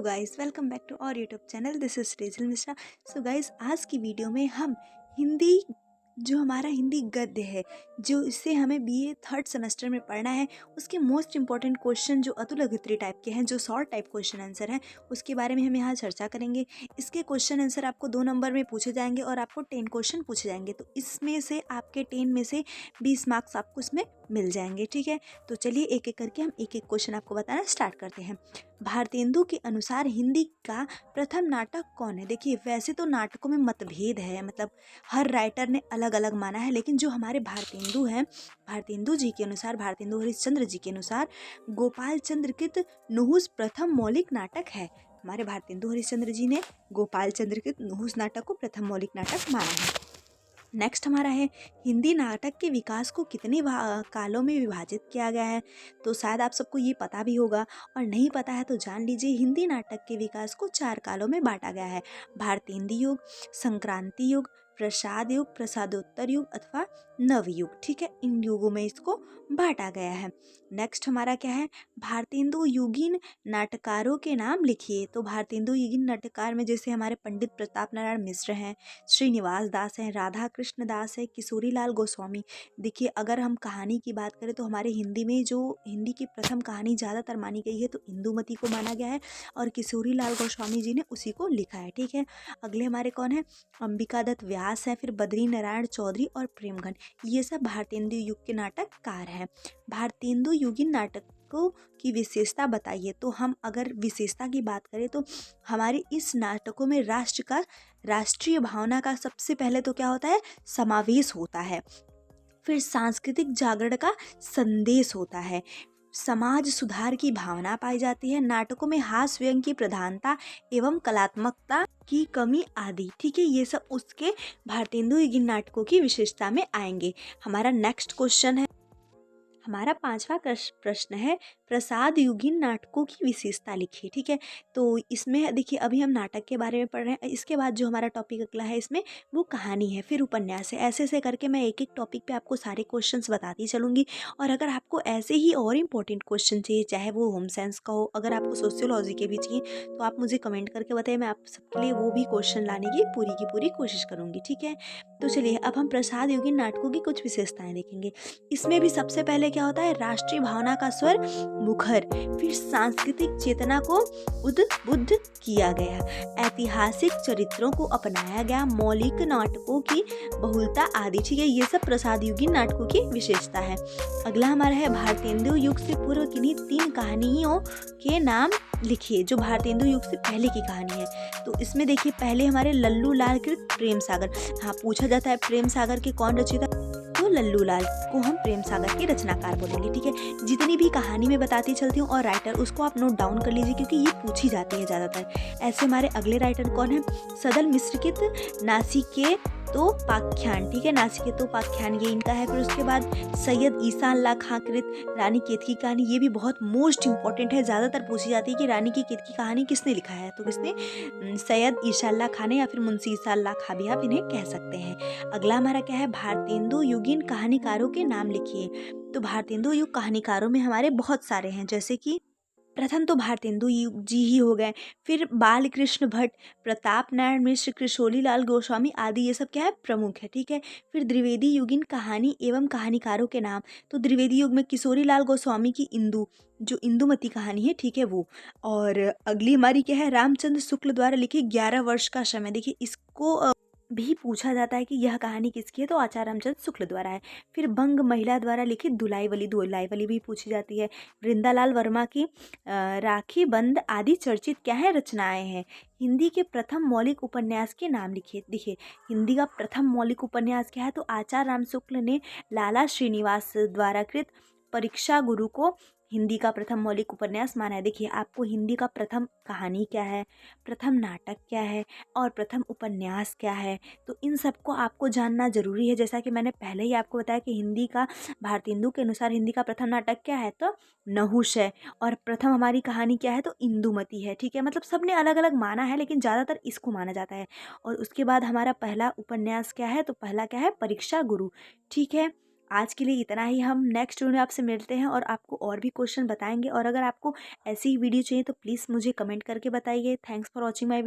Guys, welcome back to our YouTube channel. This is Rejal Mishra. So guys, आज की video में हम हिंदी जो हमारा हिंदी गद्य है, जो इससे हमें बीए थर्ड सेमेस्टर में पढ़ना है, उसके मोस्ट इंपॉर्टेंट क्वेश्चन जो अतुल अगित्री टाइप के हैं, जो शॉर्ट टाइप क्वेश्चन आंसर हैं, उसके बारे में हम यहाँ चर्चा करेंगे। इसके क्वेश्चन आंसर आपको 2 नंबर में पूछे जाएंगे और आपको 10 क्वेश्चन पूछे जाएंगे। तो इसमें से आपके 10 में से 20 मार्क्स आपको इसमें मिल जाएंगे। ठीक है, तो चलिए एक एक करके हम एक एक क्वेश्चन आपको बताना स्टार्ट करते हैं। भारतेंदु के अनुसार हिंदी का प्रथम नाटक कौन है? देखिए, वैसे तो नाटकों में मतभेद है, मतलब हर राइटर ने अलग अलग माना है, लेकिन जो हमारे भारतेंदु हैं, भारतेंदु जी के अनुसार, भारतेंदु हरिश्चंद्र जी के अनुसार गोपाल चंद्र कृत नुहुस प्रथम मौलिक नाटक है। हमारे भारतेंदु हरिश्चंद्र जी ने गोपाल चंद्र कृत नुहुस नाटक को प्रथम मौलिक नाटक माना है। नेक्स्ट हमारा है, हिंदी नाटक के विकास को कितने कालों में विभाजित किया गया है? तो शायद आप सबको ये पता भी होगा, और नहीं पता है तो जान लीजिए। हिंदी नाटक के विकास को 4 कालों में बांटा गया है: भारतेंदु युग, संक्रांति युग, प्रसाद युग, प्रसादोत्तर युग अथवा नवयुग। ठीक है, इन युगों में इसको बांटा गया है। नेक्स्ट हमारा क्या है, भारतेंदु युगीन नाटकारों के नाम लिखिए। तो भारतेंदु युगीन नाटककार में जैसे हमारे पंडित प्रताप नारायण मिश्र हैं, श्रीनिवास दास हैं, राधा कृष्ण दास है, किशोरी लाल गोस्वामी। देखिए, अगर हम कहानी की बात करें तो हमारे हिंदी में जो हिंदी की प्रथम कहानी ज़्यादातर मानी गई है तो इंदुमती को माना गया है, और किशोरी लाल गोस्वामी जी ने उसी को लिखा है। ठीक है, अगले हमारे कौन है, अंबिका दत्त व्यास हैं, फिर बद्री नारायण चौधरी और प्रेमघन। ये सब भारतेंदु युग के नाटककार हैं। भारतेंदु युगीन नाटकों की विशेषता बताइए। तो हम अगर विशेषता की बात करें तो हमारे इस नाटकों में राष्ट्रीय भावना का सबसे पहले तो क्या होता है, समावेश होता है। फिर सांस्कृतिक जागरण का संदेश होता है, समाज सुधार की भावना पाई जाती है, नाटकों में हास्य व्यंग की प्रधानता एवं कलात्मकता की कमी आदि। ठीक है, ये सब उसके भारतेंदु युगीन नाटकों की विशेषता में आएंगे। हमारा नेक्स्ट क्वेश्चन है, हमारा 5वां प्रश्न है, प्रसाद युगीन नाटकों की विशेषता लिखिए। ठीक है, तो इसमें देखिए, अभी हम नाटक के बारे में पढ़ रहे हैं, इसके बाद जो हमारा टॉपिक अगला है इसमें वो कहानी है, फिर उपन्यास है। ऐसे ऐसे करके मैं एक एक टॉपिक पे आपको सारे क्वेश्चंस बताती चलूँगी। और अगर आपको ऐसे ही और इंपॉर्टेंट क्वेश्चन चाहिए, चाहे वो होम साइंस का हो, अगर आपको सोशियोलॉजी के भी चाहिए, तो आप मुझे कमेंट करके बताइए, मैं आप सबके लिए वो भी क्वेश्चन लाने की पूरी कोशिश करूँगी। ठीक है, तो चलिए अब हम प्रसाद युगीन नाटकों की कुछ विशेषताएं देखेंगे। इसमें भी सबसे पहले क्या होता है, राष्ट्रीय भावना का स्वर मुखर, फिर सांस्कृतिक चेतना को उद्बुद्ध किया गया, ऐतिहासिक चरित्रों को अपनाया गया, मौलिक नाटकों की बहुलता आदि। ठीक है, ये सब प्रसाद युगीन नाटकों की विशेषता है। अगला हमारा है, भारतेंदु युग से पूर्व किन्हीं 3 कहानियों के नाम लिखिए, जो भारतेंदु युग से पहले की कहानी है। तो इसमें देखिए, पहले हमारे लल्लू लाल कृत प्रेम सागर। हाँ, पूछा जाता है प्रेम सागर के कौन रचयिता, तो लल्लू लाल को हम प्रेम सागर के रचनाकार बोलेंगे। ठीक है, जितनी भी कहानी में बताती चलती हूँ और राइटर, उसको आप नोट डाउन कर लीजिए, क्योंकि ये पूछी जाती है ज़्यादातर। ऐसे हमारे अगले राइटर कौन है, सदल मिश्र कृत नासिके तो पाख्यान। ठीक है, नासिके तो पाख्यान ये इनका है। फिर उसके बाद सैयद ईसा अल्लाह खां कृत रानी केत की कहानी, ये भी बहुत मोस्ट इंपॉर्टेंट है, ज़्यादातर पूछी जाती है कि रानी की केत की कहानी किसने लिखा है, तो किसने, सैयद ईसा अल्लाह खां ने, या फिर मुंशी ईसा अल्लाह खां भी आप इन्हें कह सकते हैं। अगला हमारा क्या है, भारतेंदु युगीन कहानीकारों के नाम लिखिए। तो भारतेंदु युग कहानीकारों में हमारे बहुत सारे हैं, जैसे कि प्रथम तो भारतेंदु जी ही हो गए, फिर बालकृष्ण भट्ट, प्रताप नारायण मिश्र, किशोरी लाल गोस्वामी आदि, ये सब क्या है, प्रमुख है। ठीक है, फिर द्विवेदी युगीन कहानी एवं कहानीकारों के नाम। तो द्विवेदी युग में किशोरी लाल गोस्वामी की इंदु, जो इंदुमती कहानी है, ठीक है, वो। और अगली हमारी क्या है, रामचंद्र शुक्ल द्वारा लिखी 11 वर्ष का समय। देखिए, इसको भी पूछा जाता है कि यह कहानी किसकी है, तो आचार्य रामचंद्र शुक्ल द्वारा है। फिर बंग महिला द्वारा लिखित दुलाईवली भी पूछी जाती है। वृंदालाल वर्मा की राखी बंद आदि चर्चित क्या है, रचनाएं हैं। हिंदी के प्रथम मौलिक उपन्यास के नाम लिखिए। देखिए, हिंदी का प्रथम मौलिक उपन्यास क्या है, तो आचार्य राम शुक्ल ने लाला श्रीनिवास द्वारा कृत परीक्षा गुरु को हिंदी का प्रथम मौलिक उपन्यास माना है। देखिए, आपको हिंदी का प्रथम कहानी क्या है, प्रथम नाटक क्या है और प्रथम उपन्यास क्या है, तो इन सबको आपको जानना जरूरी है। जैसा कि मैंने पहले ही आपको बताया कि हिंदी का, भारतेंदु के अनुसार हिंदी का प्रथम नाटक क्या है, तो नहुष है, और प्रथम हमारी कहानी क्या है, तो इंदुमती है। ठीक है, मतलब सबने अलग अलग माना है, लेकिन ज़्यादातर इसको माना जाता है। और उसके बाद हमारा पहला उपन्यास क्या है, तो पहला क्या है, परीक्षा गुरु। ठीक है, आज के लिए इतना ही। हम नेक्स्ट वीडियो में आपसे मिलते हैं और आपको और भी क्वेश्चन बताएंगे। और अगर आपको ऐसी ही वीडियो चाहिए तो प्लीज़ मुझे कमेंट करके बताइए। Thanks for watching my video.